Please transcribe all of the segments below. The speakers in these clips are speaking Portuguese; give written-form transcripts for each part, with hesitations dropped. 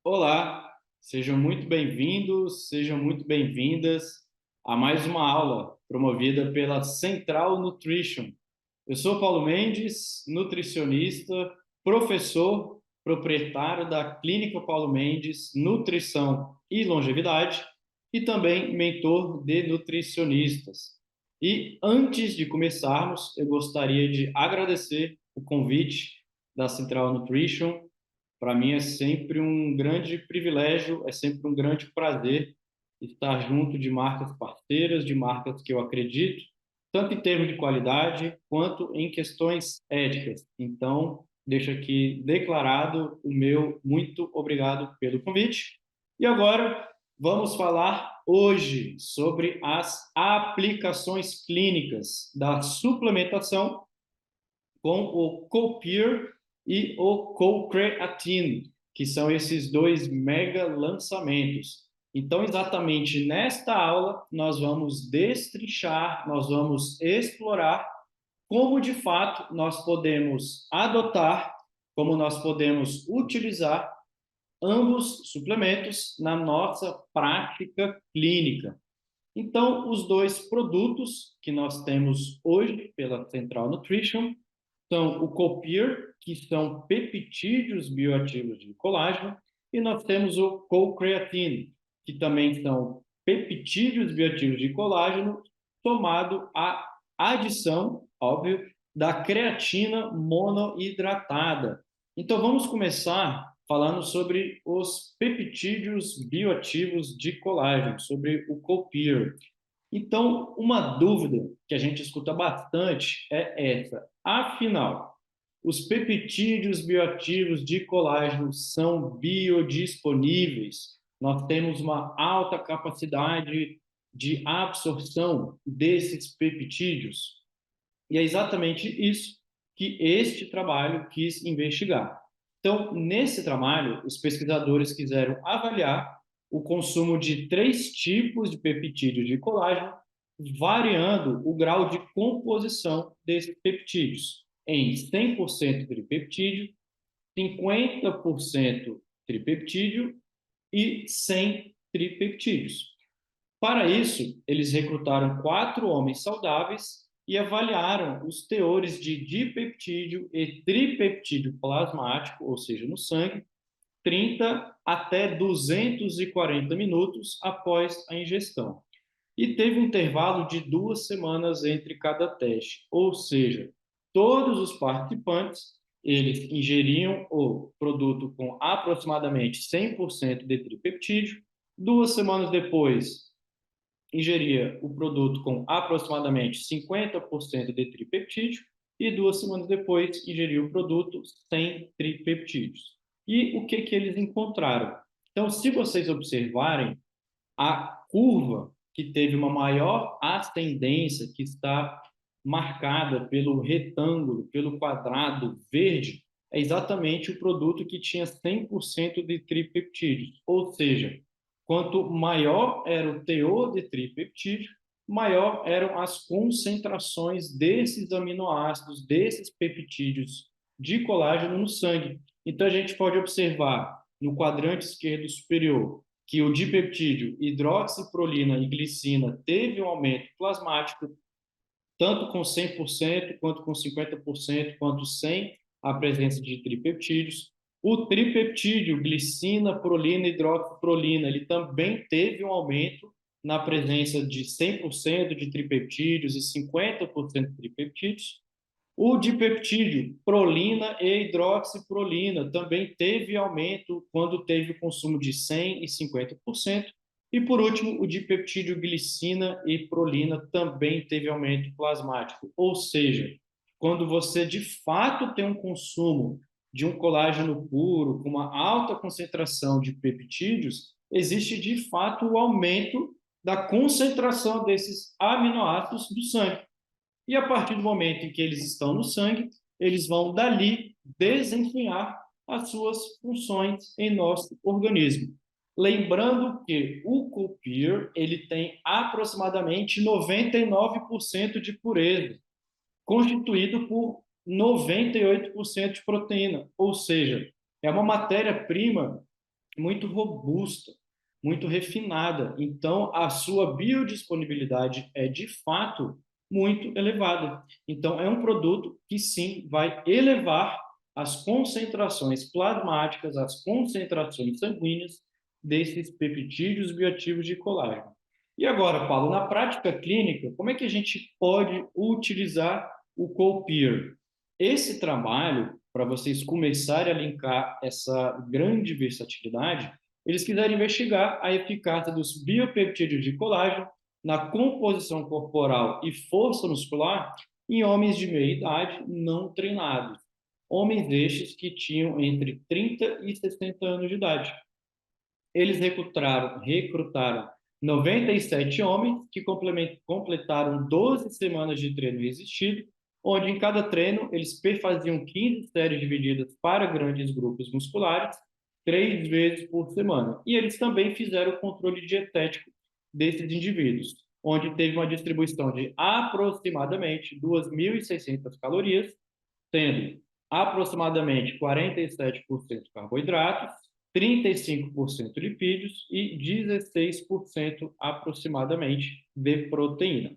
Olá, sejam muito bem-vindos, sejam muito bem-vindas a mais uma aula promovida pela Central Nutrition. Eu sou Paulo Mendes, nutricionista, professor, proprietário da Clínica Paulo Mendes Nutrição e Longevidade e também mentor de nutricionistas. E antes de começarmos, eu gostaria de agradecer o convite da Central Nutrition. Para mim é sempre um grande privilégio, é sempre um grande prazer estar junto de marcas parceiras, de marcas que eu acredito, tanto em termos de qualidade quanto em questões éticas. Então, deixo aqui declarado o meu muito obrigado pelo convite. E agora vamos falar hoje sobre as aplicações clínicas da suplementação com o Copir e o Co-Creatine, que são esses dois mega lançamentos. Então, exatamente nesta aula, nós vamos destrinchar, nós vamos explorar como de fato nós podemos adotar, como nós podemos utilizar ambos suplementos na nossa prática clínica. Então, os dois produtos que nós temos hoje pela Central Nutrition são o Copir, que são peptídeos bioativos de colágeno, e nós temos o Co-Creatine, que também são peptídeos bioativos de colágeno, somado à adição, óbvio, da creatina monoidratada. Então, vamos começar falando sobre os peptídeos bioativos de colágeno, sobre o Copir. Então, uma dúvida que a gente escuta bastante é essa. Afinal, os peptídeos bioativos de colágeno são biodisponíveis? Nós temos uma alta capacidade de absorção desses peptídeos? E é exatamente isso que este trabalho quis investigar. Então, nesse trabalho, os pesquisadores quiseram avaliar o consumo de três tipos de peptídeos de colágeno, variando o grau de composição desses peptídeos em 100% tripeptídeo, 50% tripeptídeo e 100 tripeptídeos. Para isso, eles recrutaram 4 homens saudáveis e avaliaram os teores de dipeptídeo e tripeptídeo plasmático, ou seja, no sangue, 30 até 240 minutos após a ingestão. E teve um intervalo de 2 semanas entre cada teste, ou seja, todos os participantes eles ingeriam o produto com aproximadamente 100% de tripeptídeo. 2 semanas depois, ingeria o produto com aproximadamente 50% de tripeptídeo e 2 semanas depois ingeria o produto sem tripeptídeos. E o que eles encontraram? Então, se vocês observarem, a curva que teve uma maior ascendência, que está marcada pelo retângulo, pelo quadrado verde, é exatamente o produto que tinha 100% de tripeptídeos. Ou seja, quanto maior era o teor de tripeptídeo, maior eram as concentrações desses aminoácidos, desses peptídeos de colágeno no sangue. Então, a gente pode observar no quadrante esquerdo superior que o dipeptídeo, hidroxiprolina e glicina teve um aumento plasmático, tanto com 100%, quanto com 50%, quanto sem a presença de tripeptídeos. O tripeptídeo, glicina, prolina, hidroxiprolina, ele também teve um aumento na presença de 100% de tripeptídeos e 50% de tripeptídeos. O dipeptídeo, prolina e hidroxiprolina, também teve aumento quando teve o consumo de 100 e 50%. E, por último, o dipeptídeo glicina e prolina também teve aumento plasmático. Ou seja, quando você de fato tem um consumo de um colágeno puro com uma alta concentração de peptídeos, existe de fato o aumento da concentração desses aminoácidos do sangue. E a partir do momento em que eles estão no sangue, eles vão dali desempenhar as suas funções em nosso organismo. Lembrando que o Copir ele tem aproximadamente 99% de pureza, constituído por 98% de proteína, ou seja, é uma matéria-prima muito robusta, muito refinada. Então, a sua biodisponibilidade é, de fato, muito elevada. Então, é um produto que, sim, vai elevar as concentrações plasmáticas, as concentrações sanguíneas desses peptídeos bioativos de colágeno. E agora, Paulo, na prática clínica, como é que a gente pode utilizar o Colpeer? Esse trabalho, para vocês começarem a linkar essa grande versatilidade, eles quiseram investigar a eficácia dos biopeptídeos de colágeno na composição corporal e força muscular em homens de meia idade não treinados. Homens estes que tinham entre 30 e 60 anos de idade. Eles recrutaram 97 homens que completaram 12 semanas de treino resistido, onde em cada treino eles faziam 15 séries divididas para grandes grupos musculares, 3 vezes por semana. E eles também fizeram o controle dietético desses indivíduos, onde teve uma distribuição de aproximadamente 2.600 calorias, tendo aproximadamente 47% carboidratos, 35% lipídios e 16% aproximadamente de proteína.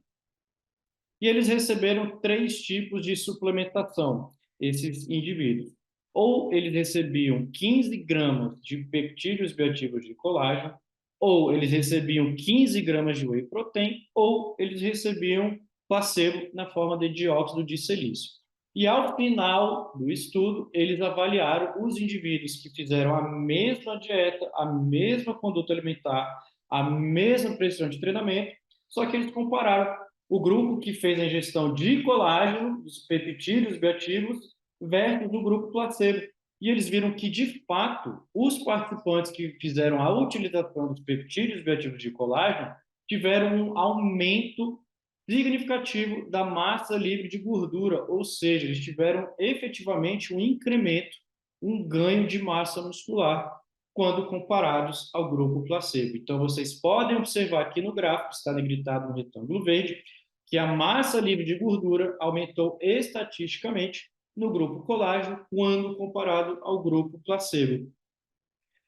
E eles receberam 3 tipos de suplementação, esses indivíduos. Ou eles recebiam 15 gramas de peptídeos bioativos de colágeno, ou eles recebiam 15 gramas de whey protein, ou eles recebiam placebo na forma de dióxido de silício. E ao final do estudo, eles avaliaram os indivíduos que fizeram a mesma dieta, a mesma conduta alimentar, a mesma pressão de treinamento, só que eles compararam o grupo que fez a ingestão de colágeno, dos peptídeos bioativos, versus o grupo placebo. E eles viram que, de fato, os participantes que fizeram a utilização dos peptídeos bioativos de colágeno tiveram um aumento significativo da massa livre de gordura, ou seja, eles tiveram efetivamente um incremento, um ganho de massa muscular quando comparados ao grupo placebo. Então, vocês podem observar aqui no gráfico, está negritado no retângulo verde, que a massa livre de gordura aumentou estatisticamente no grupo colágeno quando comparado ao grupo placebo.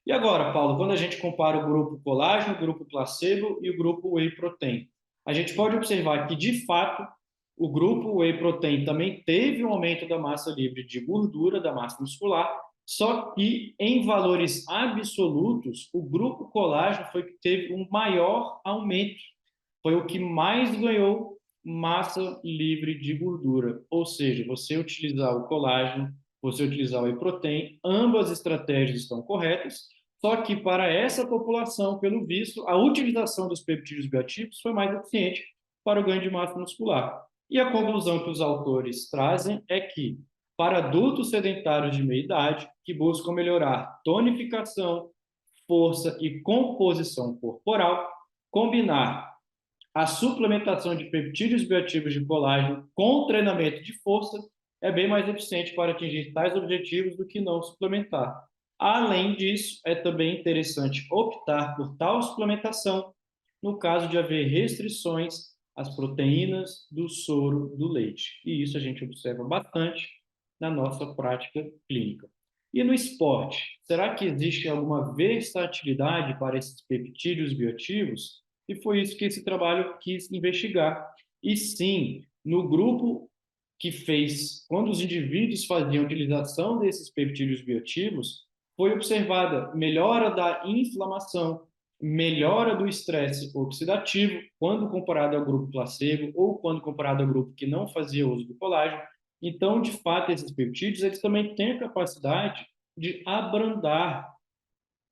E agora, Paulo, quando a gente compara o grupo colágeno, o grupo placebo e o grupo whey protein, a gente pode observar que, de fato, o grupo whey protein também teve um aumento da massa livre de gordura, da massa muscular, só que em valores absolutos, o grupo colágeno foi que teve um maior aumento, foi o que mais ganhou massa livre de gordura. Ou seja, você utilizar o colágeno, você utilizar o whey protein, ambas as estratégias estão corretas, só que para essa população, pelo visto, a utilização dos peptídeos bioativos foi mais eficiente para o ganho de massa muscular. E a conclusão que os autores trazem é que, para adultos sedentários de meia idade, que buscam melhorar tonificação, força e composição corporal, combinar a suplementação de peptídeos bioativos de colágeno com treinamento de força é bem mais eficiente para atingir tais objetivos do que não suplementar. Além disso, é também interessante optar por tal suplementação no caso de haver restrições às proteínas do soro do leite. E isso a gente observa bastante na nossa prática clínica. E no esporte, será que existe alguma versatilidade para esses peptídeos bioativos? E foi isso que esse trabalho quis investigar. E sim, no grupo que fez, quando os indivíduos faziam utilização desses peptídeos bioativos, foi observada melhora da inflamação, melhora do estresse oxidativo, quando comparado ao grupo placebo ou quando comparado ao grupo que não fazia uso do colágeno. Então, de fato, esses peptídeos eles também têm a capacidade de abrandar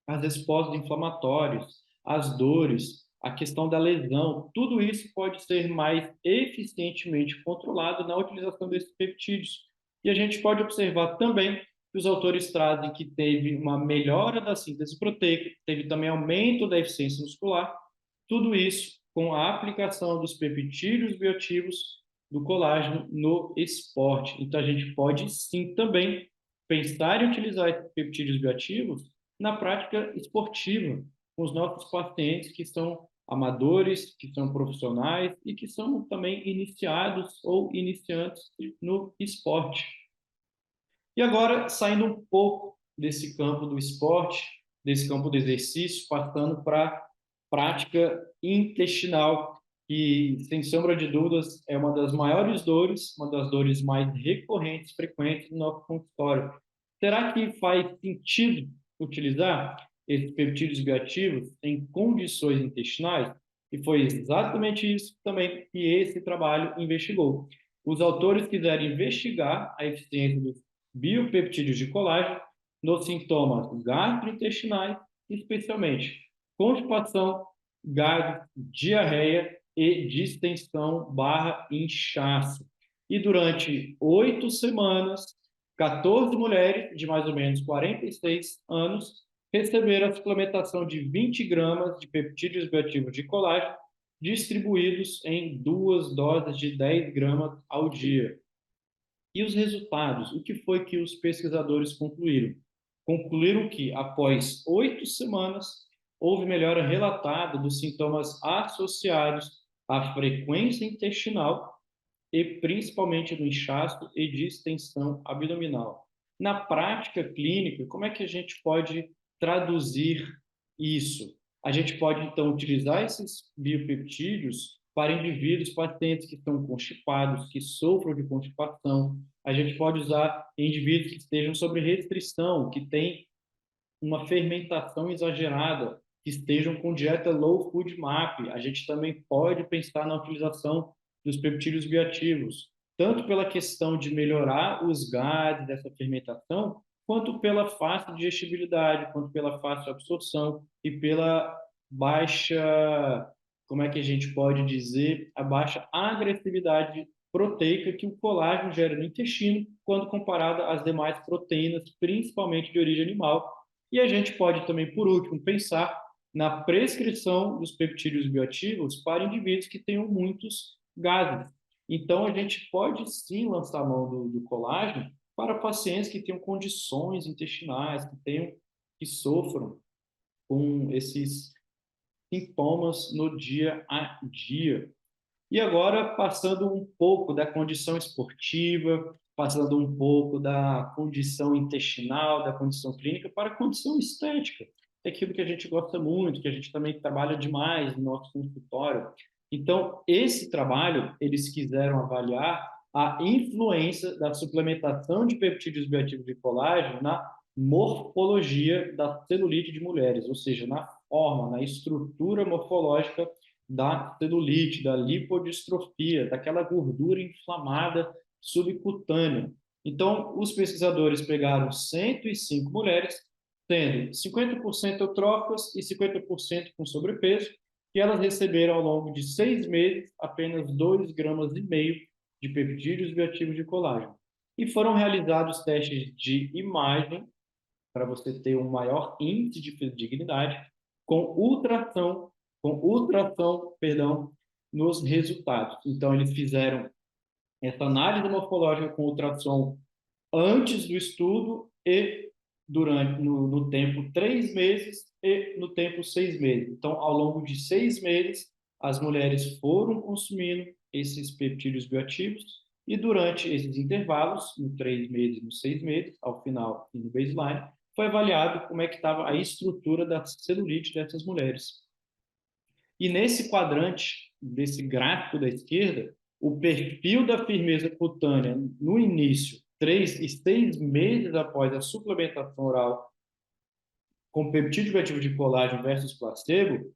as respostas inflamatórias, as dores, a questão da lesão, tudo isso pode ser mais eficientemente controlado na utilização desses peptídeos. E a gente pode observar também que os autores trazem que teve uma melhora da síntese proteica, teve também aumento da eficiência muscular, tudo isso com a aplicação dos peptídeos bioativos do colágeno no esporte. Então, a gente pode sim também pensar em utilizar esses peptídeos bioativos na prática esportiva, com os nossos pacientes que são amadores, que são profissionais e que são também iniciados ou iniciantes no esporte. E agora, saindo um pouco desse campo do esporte, desse campo do exercício, passando para prática intestinal, que, sem sombra de dúvidas, é uma das maiores dores, uma das dores mais recorrentes, frequentes no nosso consultório. Será que faz sentido utilizar esses peptídeos bioativos em condições intestinais? E foi exatamente isso também que esse trabalho investigou. Os autores quiseram investigar a eficiência dos biopeptídeos de colágeno nos sintomas gastrointestinais, especialmente constipação, gases, diarreia e distensão barra inchaço. E durante 8 semanas, 14 mulheres de mais ou menos 46 anos receberam a suplementação de 20 gramas de peptídeos bioativos de colágeno, distribuídos em 2 doses de 10 gramas ao dia. E os resultados? O que foi que os pesquisadores concluíram? Concluíram que, após 8 semanas, houve melhora relatada dos sintomas associados à frequência intestinal e principalmente do inchaço e distensão abdominal. Na prática clínica, como é que a gente pode traduzir isso? A gente pode, então, utilizar esses biopeptídeos para indivíduos, pacientes que estão constipados, que sofram de constipação. A gente pode usar em indivíduos que estejam sob restrição, que têm uma fermentação exagerada, que estejam com dieta low food map. A gente também pode pensar na utilização dos peptídeos bioativos, tanto pela questão de melhorar os gases dessa fermentação, quanto pela fácil digestibilidade, quanto pela fácil absorção e pela baixa, como é que a gente pode dizer, a baixa agressividade proteica que o colágeno gera no intestino, quando comparado às demais proteínas, principalmente de origem animal. E a gente pode também, por último, pensar na prescrição dos peptídeos bioativos para indivíduos que tenham muitos gases. Então, a gente pode sim lançar a mão do colágeno para pacientes que tenham condições intestinais, que sofram com esses sintomas no dia a dia. E agora, passando um pouco da condição esportiva, passando um pouco da condição intestinal, da condição clínica, para a condição estética. É aquilo que a gente gosta muito, que a gente também trabalha demais no nosso consultório. Então, esse trabalho, eles quiseram avaliar a influência da suplementação de peptídeos bioativos de colágeno na morfologia da celulite de mulheres, ou seja, na forma, na estrutura morfológica da celulite, da lipodistrofia, daquela gordura inflamada subcutânea. Então, os pesquisadores pegaram 105 mulheres, tendo 50% eutróficas e 50% com sobrepeso, e elas receberam ao longo de 6 meses apenas 2,5 gramas de peptídeos bioativos de colágeno. E foram realizados testes de imagem para você ter um maior índice de fidedignidade com ultração, nos resultados. Então, eles fizeram essa análise morfológica com ultrassom antes do estudo e durante no tempo 3 meses e no tempo 6 meses. Então, ao longo de 6 meses, as mulheres foram consumindo esses peptídeos bioativos e durante esses intervalos, no 3 meses, no 6 meses, ao final e no baseline, foi avaliado como é que estava a estrutura da celulite dessas mulheres. E nesse quadrante, desse gráfico da esquerda, o perfil da firmeza cutânea no início, 3 e 6 meses após a suplementação oral com peptídeo bioativo de colágeno versus placebo,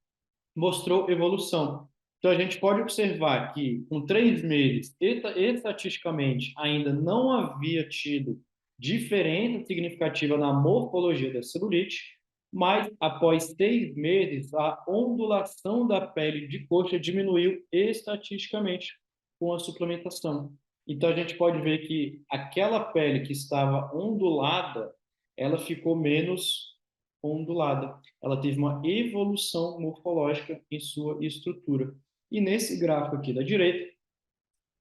mostrou evolução. Então, a gente pode observar que, com 3 meses, estatisticamente, ainda não havia tido diferença significativa na morfologia da celulite, mas, após 6 meses, a ondulação da pele de coxa diminuiu estatisticamente com a suplementação. Então, a gente pode ver que aquela pele que estava ondulada, ela ficou menos ondulada. Ela teve uma evolução morfológica em sua estrutura. E nesse gráfico aqui da direita,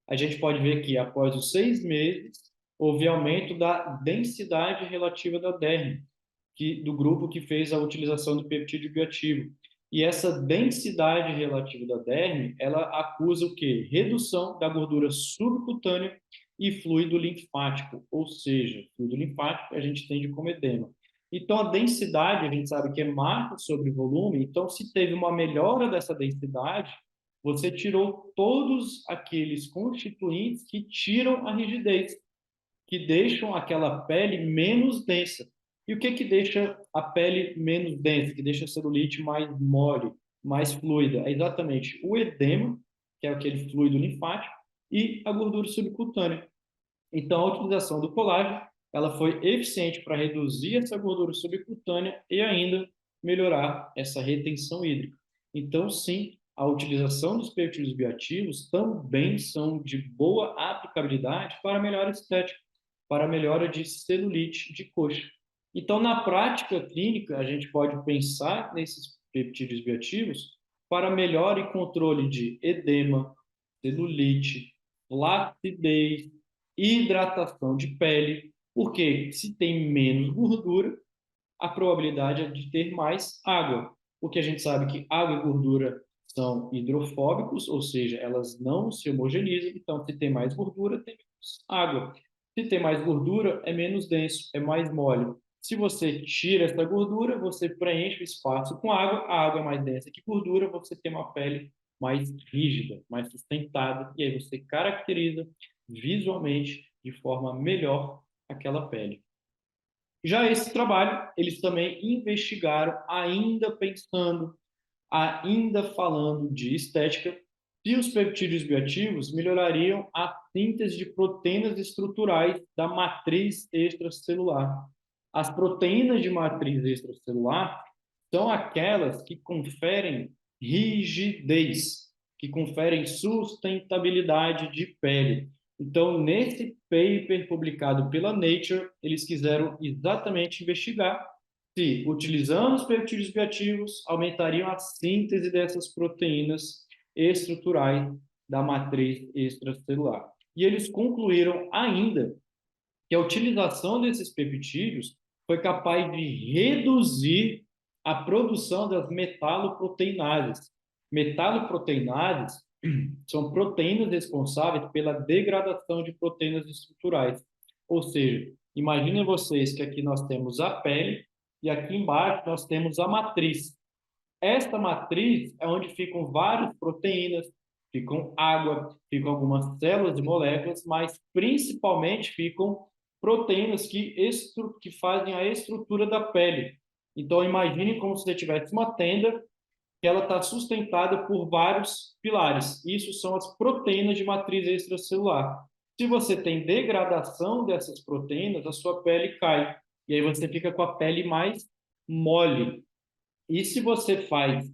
a gente pode ver que após os 6 meses, houve aumento da densidade relativa da derme, do grupo que fez a utilização do peptídeo bioativo. E essa densidade relativa da derme, ela acusa o quê? Redução da gordura subcutânea e fluido linfático, ou seja, fluido linfático a gente entende como edema. Então, a densidade, a gente sabe que é marca sobre volume, então, se teve uma melhora dessa densidade, você tirou todos aqueles constituintes que tiram a rigidez, que deixam aquela pele menos densa. E o que que deixa a pele menos densa, que deixa a celulite mais mole, mais fluida? É exatamente o edema, que é aquele fluido linfático, e a gordura subcutânea. Então, a utilização do colágeno, ela foi eficiente para reduzir essa gordura subcutânea e ainda melhorar essa retenção hídrica. Então, sim, a utilização dos peptídeos bioativos também são de boa aplicabilidade para melhora estética, para melhora de celulite de coxa. Então, na prática clínica, a gente pode pensar nesses peptídeos bioativos para melhora e controle de edema, celulite, flacidez, hidratação de pele, porque se tem menos gordura, a probabilidade é de ter mais água, porque a gente sabe que água e gordura são hidrofóbicos, ou seja, elas não se homogeneizam, então se tem mais gordura, tem menos água. Se tem mais gordura, é menos denso, é mais mole. Se você tira essa gordura, você preenche o espaço com água, a água é mais densa que gordura, você tem uma pele mais rígida, mais sustentada, e aí você caracteriza visualmente de forma melhor aquela pele. Já esse trabalho, eles também investigaram, ainda pensando, ainda falando de estética, se os peptídeos bioativos melhorariam a síntese de proteínas estruturais da matriz extracelular. As proteínas de matriz extracelular são aquelas que conferem rigidez, que conferem sustentabilidade de pele. Então, nesse paper publicado pela Nature, eles quiseram exatamente investigar se, utilizando os peptídeos bioativos, aumentariam a síntese dessas proteínas estruturais da matriz extracelular. E eles concluíram ainda que a utilização desses peptídeos foi capaz de reduzir a produção das metaloproteinases. Metaloproteinases são proteínas responsáveis pela degradação de proteínas estruturais. Ou seja, imaginem vocês que aqui nós temos a pele e aqui embaixo nós temos a matriz. Esta matriz é onde ficam várias proteínas, ficam água, ficam algumas células e moléculas, mas principalmente ficam proteínas que fazem a estrutura da pele. Então, imagine como se você tivesse uma tenda que ela está sustentada por vários pilares. Isso são as proteínas de matriz extracelular. Se você tem degradação dessas proteínas, a sua pele cai. E aí você fica com a pele mais mole. E se você faz,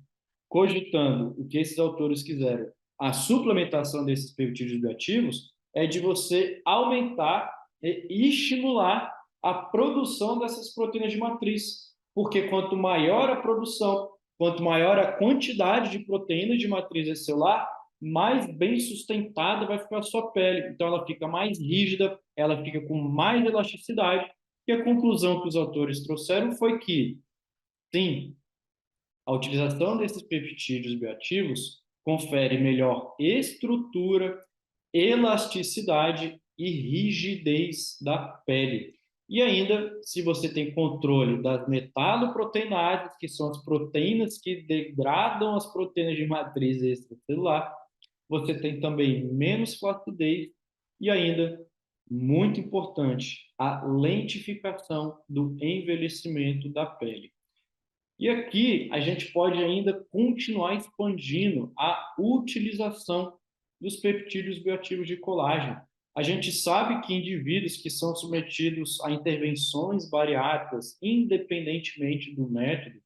cogitando o que esses autores quiseram, a suplementação desses peptídeos bioativos, é de você aumentar e estimular a produção dessas proteínas de matriz. Porque quanto maior a produção, quanto maior a quantidade de proteínas de matriz celular, mais bem sustentada vai ficar a sua pele. Então, ela fica mais rígida, ela fica com mais elasticidade. E a conclusão que os autores trouxeram foi que, sim, a utilização desses peptídeos bioativos confere melhor estrutura, elasticidade e rigidez da pele. E ainda, se você tem controle das metaloproteinases, que são as proteínas que degradam as proteínas de matriz extracelular, você tem também menos flacidez e ainda, muito importante, a lentificação do envelhecimento da pele. E aqui a gente pode ainda continuar expandindo a utilização dos peptídeos bioativos de colágeno. A gente sabe que indivíduos que são submetidos a intervenções bariátricas, independentemente do método,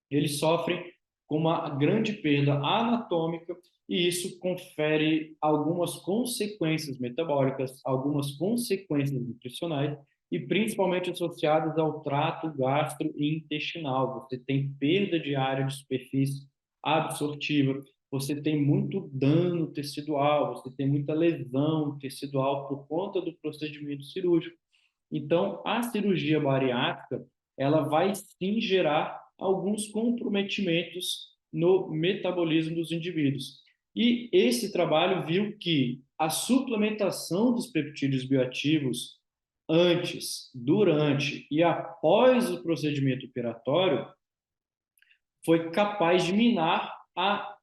eles sofrem com uma grande perda anatômica e isso confere algumas consequências metabólicas, algumas consequências nutricionais e principalmente associadas ao trato gastrointestinal. Você tem perda de área de superfície absortiva, você tem muito dano tecidual, você tem muita lesão tecidual por conta do procedimento cirúrgico. Então, a cirurgia bariátrica, ela vai sim gerar alguns comprometimentos no metabolismo dos indivíduos. E esse trabalho viu que a suplementação dos peptídeos bioativos antes, durante e após o procedimento operatório, foi capaz de minar a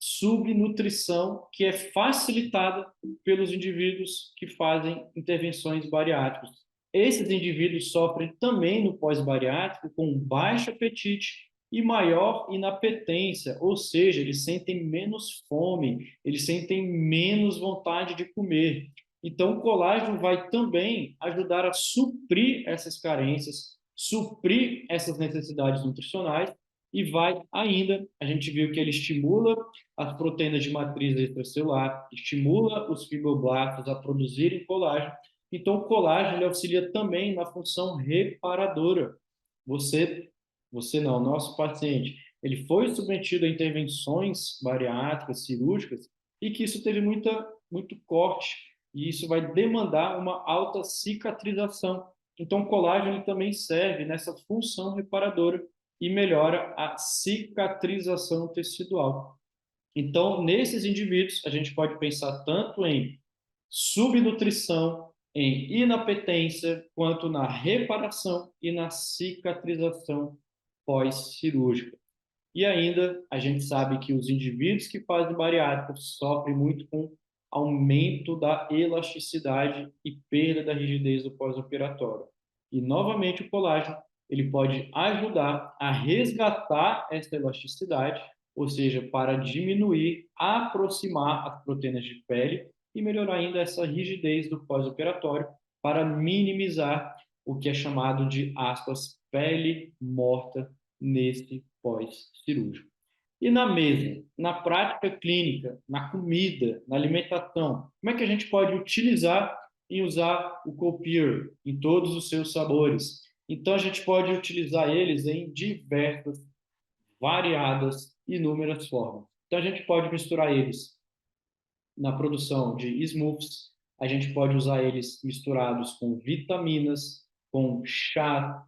subnutrição que é facilitada pelos indivíduos que fazem intervenções bariátricas. Esses indivíduos sofrem também no pós-bariátrico com baixo apetite e maior inapetência, ou seja, eles sentem menos fome, eles sentem menos vontade de comer. Então, o colágeno vai também ajudar a suprir essas carências, suprir essas necessidades nutricionais e vai ainda, a gente viu que ele estimula as proteínas de matriz extracelular, estimula os fibroblastos a produzirem colágeno. Então, o colágeno ele auxilia também na função reparadora. Você, você não, nosso paciente, ele foi submetido a intervenções bariátricas, cirúrgicas, e que isso teve muito corte, e isso vai demandar uma alta cicatrização. Então, o colágeno ele também serve nessa função reparadora e melhora a cicatrização tecidual. Então, nesses indivíduos, a gente pode pensar tanto em subnutrição, em inapetência, quanto na reparação e na cicatrização pós-cirúrgica. E ainda, a gente sabe que os indivíduos que fazem bariátrica sofrem muito com aumento da elasticidade e perda da rigidez do pós-operatório. E, novamente, o colágeno ele pode ajudar a resgatar essa elasticidade, ou seja, para diminuir, aproximar as proteínas de pele e melhorar ainda essa rigidez do pós-operatório para minimizar o que é chamado de, aspas, pele morta nesse pós-cirúrgico. E na mesa, na prática clínica, na comida, na alimentação, como é que a gente pode utilizar e usar o Copir em todos os seus sabores? Então, a gente pode utilizar eles em diversas, variadas, inúmeras formas. Então, a gente pode misturar eles na produção de smoothies, a gente pode usar eles misturados com vitaminas, com chá,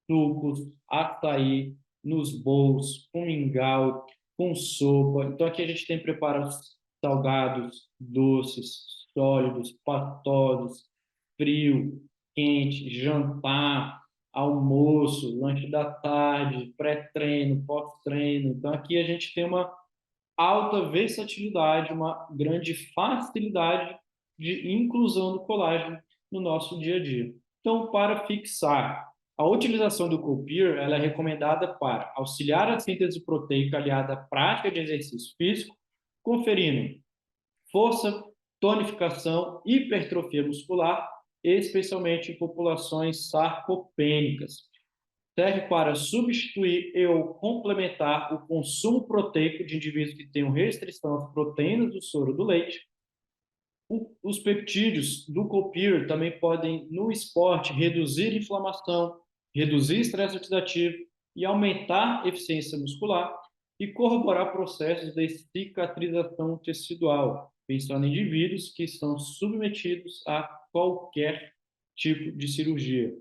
sucos, açaí, nos bowls, com mingau, com sopa. Então aqui a gente tem preparados salgados, doces, sólidos, pastosos, frio, quente, jantar, almoço, lanche da tarde, pré-treino, pós-treino. Então aqui a gente tem uma alta versatilidade, uma grande facilidade de inclusão do colágeno no nosso dia a dia. Então, para fixar, a utilização do Copir ela é recomendada para auxiliar a síntese proteica aliada à prática de exercício físico, conferindo força, tonificação, hipertrofia muscular, especialmente em populações sarcopênicas. Serve para substituir ou complementar o consumo proteico de indivíduos que tenham restrição às proteínas do soro do leite. Os peptídeos do Copir também podem, no esporte, reduzir inflamação, reduzir estresse oxidativo e aumentar a eficiência muscular e corroborar processos de cicatrização tecidual, pensando em indivíduos que são submetidos a qualquer tipo de cirurgia.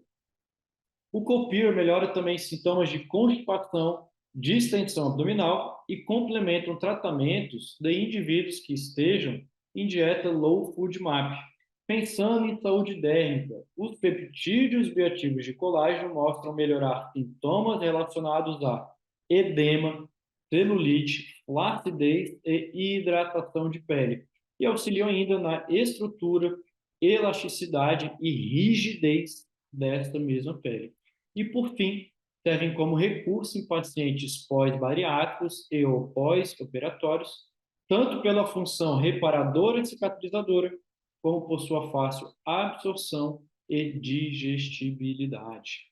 O Copir melhora também sintomas de constipação, distensão abdominal e complementam tratamentos de indivíduos que estejam em dieta low food map. Pensando em saúde dérmica, os peptídeos bioativos de colágeno mostram melhorar sintomas relacionados a edema, celulite, flacidez e hidratação de pele, e auxiliam ainda na estrutura, elasticidade e rigidez desta mesma pele. E, por fim, servem como recurso em pacientes pós-bariátricos e ou pós-operatórios, tanto pela função reparadora e cicatrizadora, como por sua fácil absorção e digestibilidade.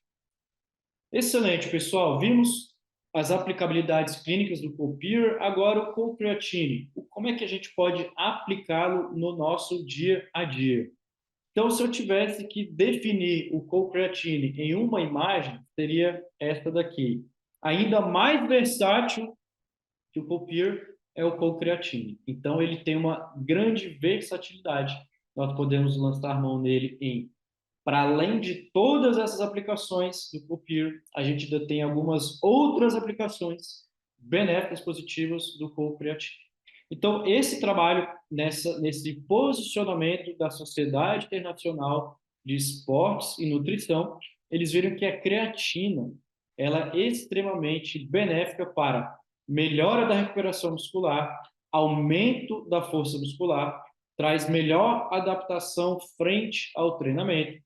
Excelente, pessoal. Vimos as aplicabilidades clínicas do Copir, agora o Colcreatine. Como é que a gente pode aplicá-lo no nosso dia a dia? Então, se eu tivesse que definir o Colcreatine em uma imagem, seria esta daqui. Ainda mais versátil que o Copir é o Colcreatine. Então, ele tem uma grande versatilidade. Nós podemos lançar mão nele para além de todas essas aplicações do Copir, a gente ainda tem algumas outras aplicações benéficas, positivas do Colcreatine. Então, esse trabalho nesse posicionamento da Sociedade Internacional de esportes e nutrição, eles viram que a creatina ela é extremamente benéfica para melhora da recuperação muscular, aumento da força muscular, traz melhor adaptação frente ao treinamento,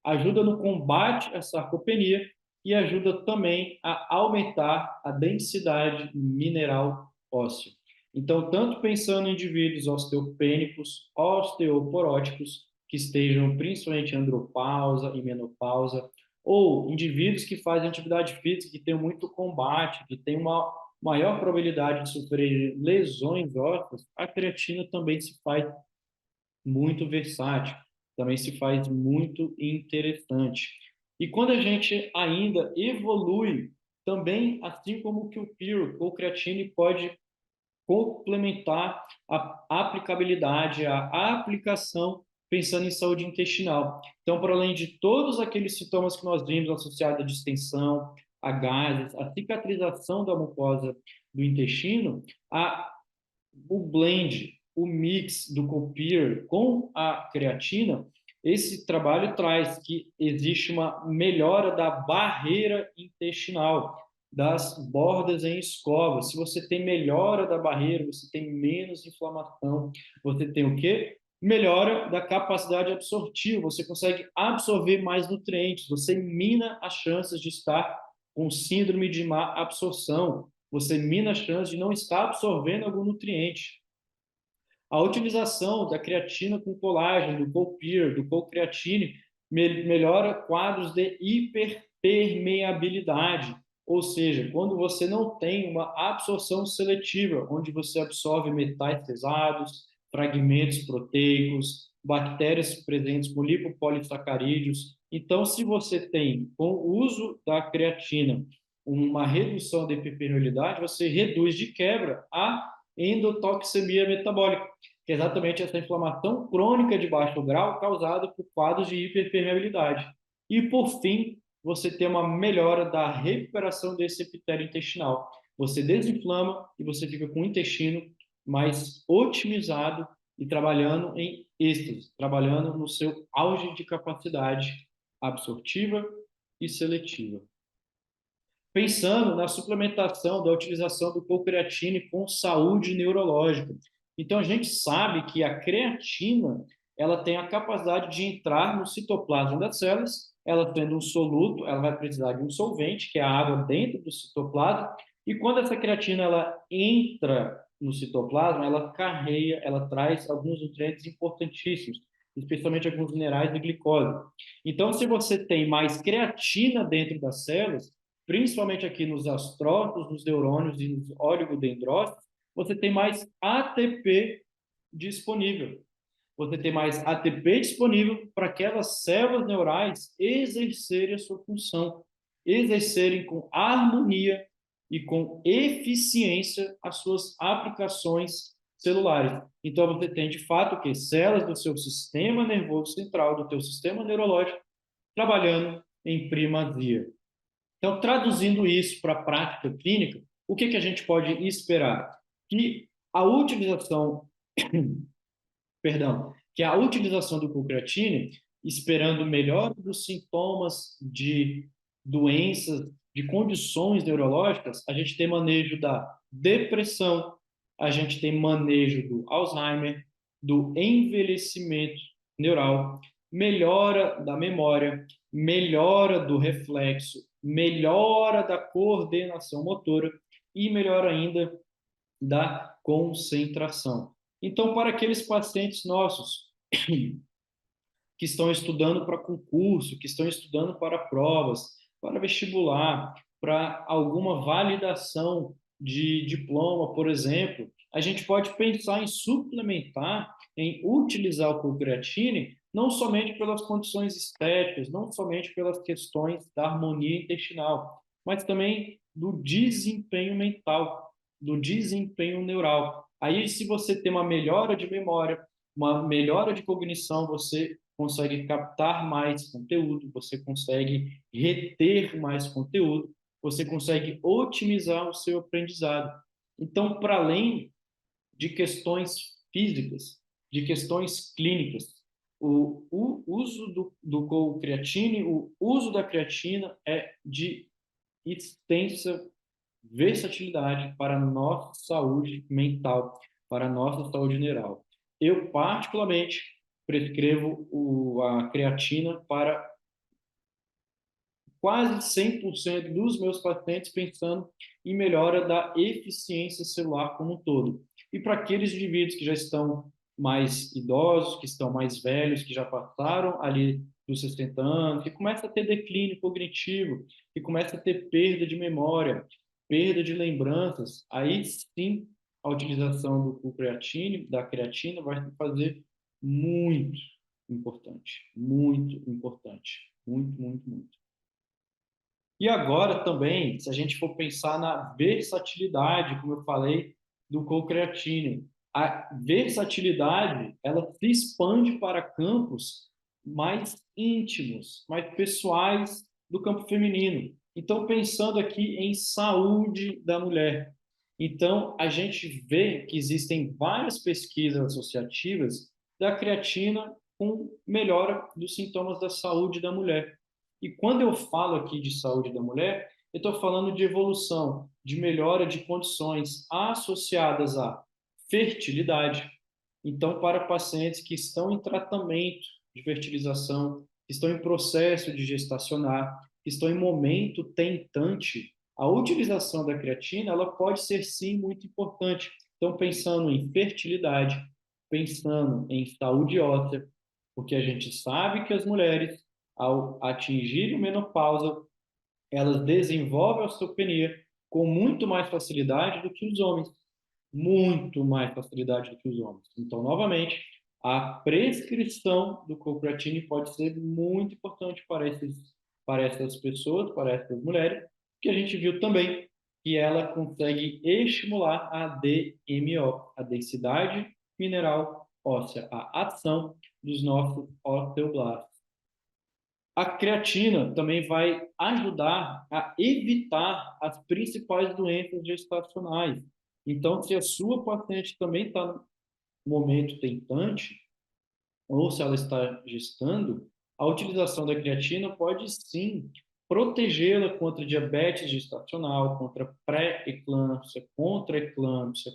ajuda no combate à sarcopenia e ajuda também a aumentar a densidade mineral óssea. Então, tanto pensando em indivíduos osteopênicos, osteoporóticos, que estejam principalmente em andropausa e menopausa, ou indivíduos que fazem atividade física, que têm muito combate, que têm uma maior probabilidade de sofrer lesões ósseas, a creatina também se faz muito versátil, também se faz muito interessante. E quando a gente ainda evolui, também, assim como que o Pure, o creatine pode complementar a aplicabilidade, a aplicação pensando em saúde intestinal. Então, para além de todos aqueles sintomas que nós vimos associados à distensão, a gases, a cicatrização da mucosa do intestino, o blend, o mix do Copir com a creatina, esse trabalho traz que existe uma melhora da barreira intestinal, das bordas em escova. Se você tem melhora da barreira, você tem menos inflamação. Você tem o quê? Melhora da capacidade absortiva. Você consegue absorver mais nutrientes. Você mina as chances de estar com síndrome de má absorção. Você mina as chances de não estar absorvendo algum nutriente. A utilização da creatina com colágeno, do Copir, do Colcreatine, melhora quadros de hiperpermeabilidade, ou seja, quando você não tem uma absorção seletiva, onde você absorve metais pesados, fragmentos proteicos, bactérias presentes com lipopolissacarídeos. Então, se você tem, com o uso da creatina, uma redução da hiperpermeabilidade, você reduz de quebra a endotoxemia metabólica, que é exatamente essa inflamação crônica de baixo grau causada por quadros de hiperpermeabilidade. E, por fim, você tem uma melhora da recuperação desse epitélio intestinal. Você desinflama e você fica com o intestino mais otimizado e trabalhando em êxtase, trabalhando no seu auge de capacidade absortiva e seletiva. Pensando na suplementação da utilização do colcreatine com saúde neurológica. Então, a gente sabe que a creatina ela tem a capacidade de entrar no citoplasma das células, ela tendo um soluto, ela vai precisar de um solvente, que é a água dentro do citoplasma, e quando essa creatina ela entra no citoplasma, ela carrega, ela traz alguns nutrientes importantíssimos, especialmente alguns minerais e glicose. Então, se você tem mais creatina dentro das células, principalmente aqui nos astrócitos, nos neurônios e nos oligodendrócitos, você tem mais ATP disponível. Você tem mais ATP disponível para aquelas células neurais exercerem a sua função, exercerem com harmonia e com eficiência as suas aplicações celulares. Então, você tem, de fato, que células do seu sistema nervoso central, do teu sistema neurológico, trabalhando em primazia. Então, traduzindo isso para a prática clínica, o que a gente pode esperar? Que a utilização, perdão, que a utilização do Colcreatine, esperando melhor dos sintomas de doenças, de condições neurológicas, a gente tem manejo da depressão, a gente tem manejo do Alzheimer, do envelhecimento neural, melhora da memória, melhora do reflexo, melhora da coordenação motora e melhora ainda da concentração. Então, para aqueles pacientes nossos que estão estudando para concurso, que estão estudando para provas, para vestibular, para alguma validação de diploma, por exemplo, a gente pode pensar em suplementar, em utilizar o colcreatine, não somente pelas condições estéticas, não somente pelas questões da harmonia intestinal, mas também do desempenho mental, do desempenho neural. Aí, se você tem uma melhora de memória, uma melhora de cognição, você consegue captar mais conteúdo, você consegue reter mais conteúdo, você consegue otimizar o seu aprendizado. Então, para além de questões físicas, de questões clínicas, o uso do co-creatine, o uso da creatina é de extensa versatilidade para a nossa saúde mental, para a nossa saúde geral. Eu, particularmente, prescrevo a creatina para quase 100% dos meus pacientes, pensando em melhora da eficiência celular como um todo. E para aqueles indivíduos que já estão mais idosos, que estão mais velhos, que já passaram ali dos 60 anos, que começa a ter declínio cognitivo, que começa a ter perda de memória, perda de lembranças, aí sim a utilização do creatine, da creatina, vai fazer muito importante, muito importante, muito, muito, muito. E agora também, se a gente for pensar na versatilidade, como eu falei, do co-creatine, a versatilidade, ela se expande para campos mais íntimos, mais pessoais do campo feminino. Então, pensando aqui em saúde da mulher. Então, a gente vê que existem várias pesquisas associativas da creatina com melhora dos sintomas da saúde da mulher. E quando eu falo aqui de saúde da mulher, eu estou falando de evolução, de melhora de condições associadas à fertilidade. Então, para pacientes que estão em tratamento de fertilização, que estão em processo de gestacionar, que estão em momento tentante, a utilização da creatina, ela pode ser sim muito importante. Então, pensando em fertilidade, pensando em saúde óssea, porque a gente sabe que as mulheres ao atingir a menopausa, elas desenvolvem a osteopenia com muito mais facilidade do que os homens. Muito mais facilidade do que os homens. Então, novamente, a prescrição do Colcratine pode ser muito importante para essas pessoas, para essas mulheres, que a gente viu também que ela consegue estimular a DMO, a densidade mineral óssea, a ação dos nossos osteoblastos. A creatina também vai ajudar a evitar as principais doenças gestacionais. Então, se a sua paciente também está no momento tentante, ou se ela está gestando, a utilização da creatina pode sim protegê-la contra diabetes gestacional, contra pré-eclâmpsia, contra eclâmpsia,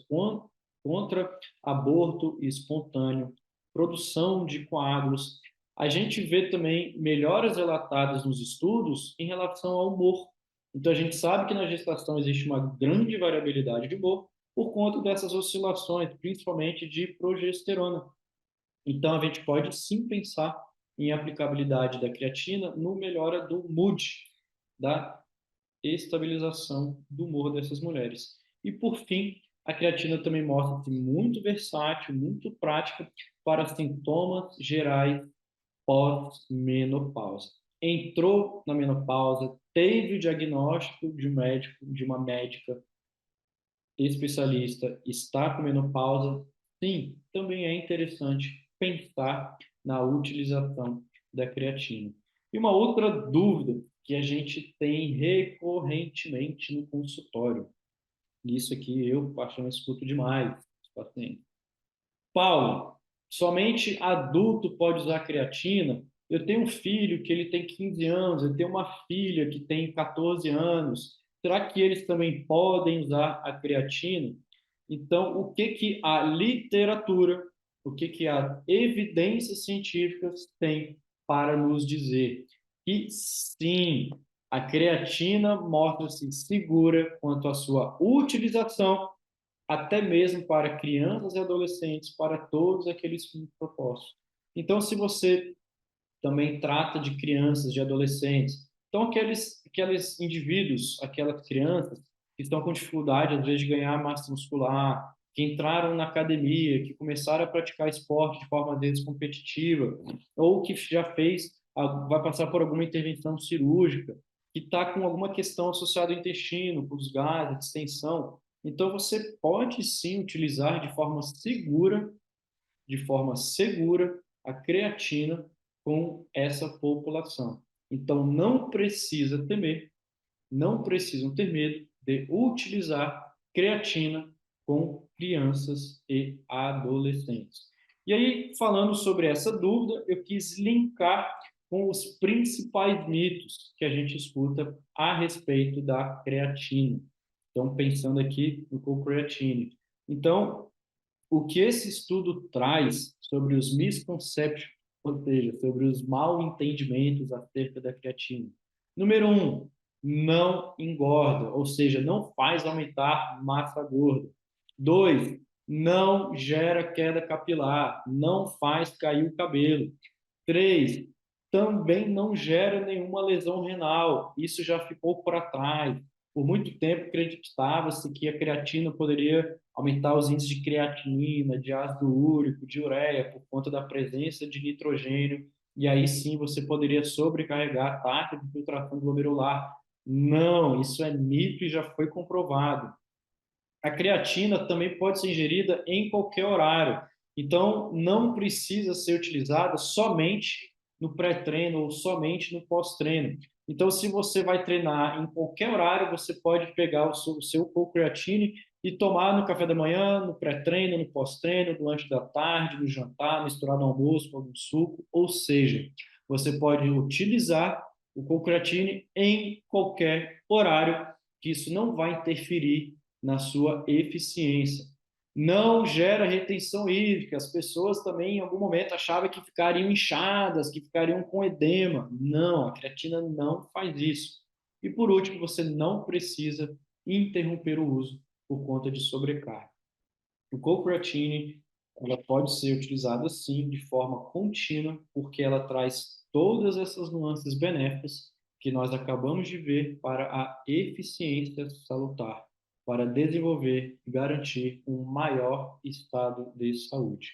contra aborto espontâneo, produção de coágulos. A gente vê também melhoras relatadas nos estudos em relação ao humor. Então, a gente sabe que na gestação existe uma grande variabilidade de humor por conta dessas oscilações, principalmente de progesterona. Então, a gente pode sim pensar em aplicabilidade da creatina no melhora do mood, da estabilização do humor dessas mulheres. E, por fim, a creatina também mostra-se muito versátil, muito prática para sintomas gerais pós-menopausa. Entrou na menopausa, teve o diagnóstico de um médico, de uma médica especialista, está com menopausa, sim, também é interessante pensar na utilização da creatina. E uma outra dúvida que a gente tem recorrentemente no consultório, e isso aqui eu particularmente escuto demais os pacientes. Paulo, somente adulto pode usar creatina? Eu tenho um filho que ele tem 15 anos, eu tenho uma filha que tem 14 anos. Será que eles também podem usar a creatina? Então, o que que a literatura, o que que as evidências científicas têm para nos dizer? Que sim, a creatina mostra-se segura quanto à sua utilização até mesmo para crianças e adolescentes, para todos aqueles fins propostos. Então, se você também trata de crianças, de adolescentes, então aqueles indivíduos, aquelas crianças que estão com dificuldade, às vezes, de ganhar massa muscular, que entraram na academia, que começaram a praticar esporte de forma, às vezes, competitiva, ou que já fez, vai passar por alguma intervenção cirúrgica, que está com alguma questão associada ao intestino, com os gases, distensão. Então, você pode sim utilizar de forma segura, a creatina com essa população. Então, não precisa temer, não precisam ter medo de utilizar creatina com crianças e adolescentes. E aí, falando sobre essa dúvida, eu quis linkar com os principais mitos que a gente escuta a respeito da creatina. Então, pensando aqui no co-creatine. Então, o que esse estudo traz sobre os misconceptions, ou seja, sobre os mal entendimentos acerca da creatina? Número um, não engorda, ou seja, não faz aumentar massa gorda. Dois, não gera queda capilar, não faz cair o cabelo. Três, também não gera nenhuma lesão renal. Isso já ficou para trás. Por muito tempo acreditava-se que a creatina poderia aumentar os índices de creatinina, de ácido úrico, de ureia, por conta da presença de nitrogênio, e aí sim você poderia sobrecarregar a taxa de filtração glomerular. Não, isso é mito e já foi comprovado. A creatina também pode ser ingerida em qualquer horário. Então, não precisa ser utilizada somente no pré-treino ou somente no pós-treino. Então, se você vai treinar em qualquer horário, você pode pegar o seu co-creatine e tomar no café da manhã, no pré-treino, no pós-treino, no lanche da tarde, no jantar, misturar no almoço com algum suco. Ou seja, você pode utilizar o co-creatine em qualquer horário, que isso não vai interferir na sua eficiência. Não gera retenção hídrica. As pessoas também, em algum momento, achavam que ficariam inchadas, que ficariam com edema. Não, a creatina não faz isso. E, por último, você não precisa interromper o uso por conta de sobrecarga. O co-creatine, ela pode ser utilizada, sim, de forma contínua, porque ela traz todas essas nuances benéficas que nós acabamos de ver para a eficiência salutar, para desenvolver e garantir um maior estado de saúde.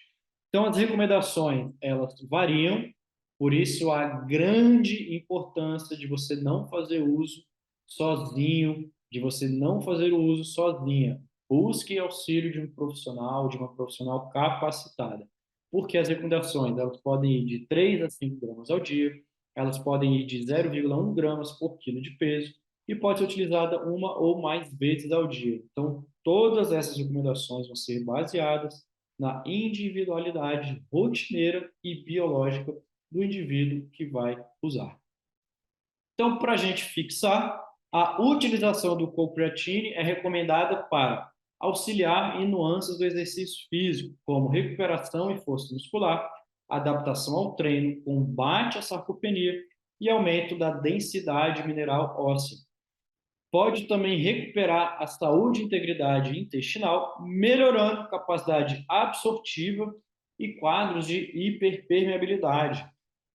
Então, as recomendações, elas variam, por isso a grande importância de você não fazer uso sozinho, de você não fazer o uso sozinha. Busque auxílio de um profissional, de uma profissional capacitada, porque as recomendações, elas podem ir de 3 a 5 gramas ao dia, elas podem ir de 0,1 gramas por quilo de peso e pode ser utilizada uma ou mais vezes ao dia. Então, todas essas recomendações vão ser baseadas na individualidade rotineira e biológica do indivíduo que vai usar. Então, para a gente fixar, a utilização do co-creatine é recomendada para auxiliar em nuances do exercício físico, como recuperação e força muscular, adaptação ao treino, combate à sarcopenia e aumento da densidade mineral óssea. Pode também recuperar a saúde e integridade intestinal, melhorando capacidade absortiva e quadros de hiperpermeabilidade.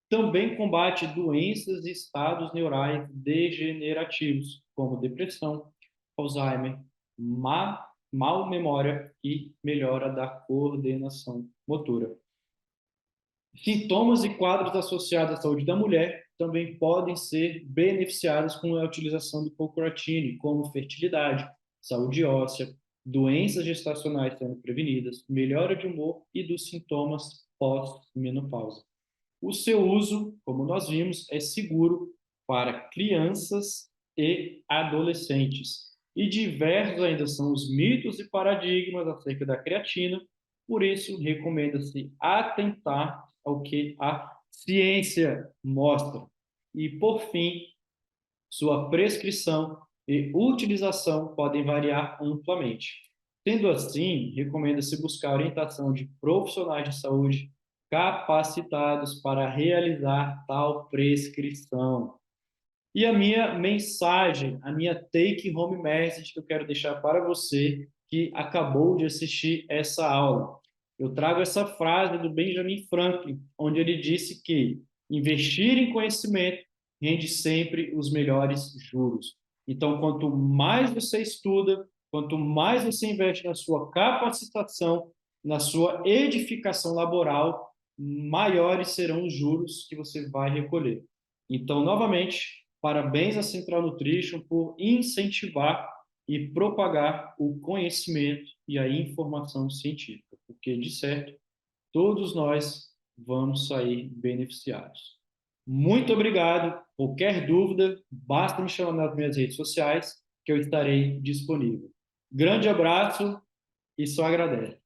Também combate doenças e estados neurais degenerativos, como depressão, Alzheimer, mal memória e melhora da coordenação motora. Sintomas e quadros associados à saúde da mulher também podem ser beneficiados com a utilização do co-creatine, como fertilidade, saúde óssea, doenças gestacionais sendo prevenidas, melhora de humor e dos sintomas pós-menopausa. O seu uso, como nós vimos, é seguro para crianças e adolescentes. E diversos ainda são os mitos e paradigmas acerca da creatina, por isso recomenda-se atentar ao que a ciência mostra. E, por fim, sua prescrição e utilização podem variar amplamente. Sendo assim, recomenda-se buscar orientação de profissionais de saúde capacitados para realizar tal prescrição. E a minha mensagem, a minha take-home message que eu quero deixar para você que acabou de assistir essa aula. Eu trago essa frase do Benjamin Franklin, onde ele disse que investir em conhecimento rende sempre os melhores juros. Então, quanto mais você estuda, quanto mais você investe na sua capacitação, na sua edificação laboral, maiores serão os juros que você vai recolher. Então, novamente, parabéns à Central Nutrition por incentivar e propagar o conhecimento e a informação científica, porque, de certo, todos nós vamos sair beneficiados. Muito obrigado. Qualquer dúvida, basta me chamar nas minhas redes sociais, que eu estarei disponível. Grande abraço e só agradece.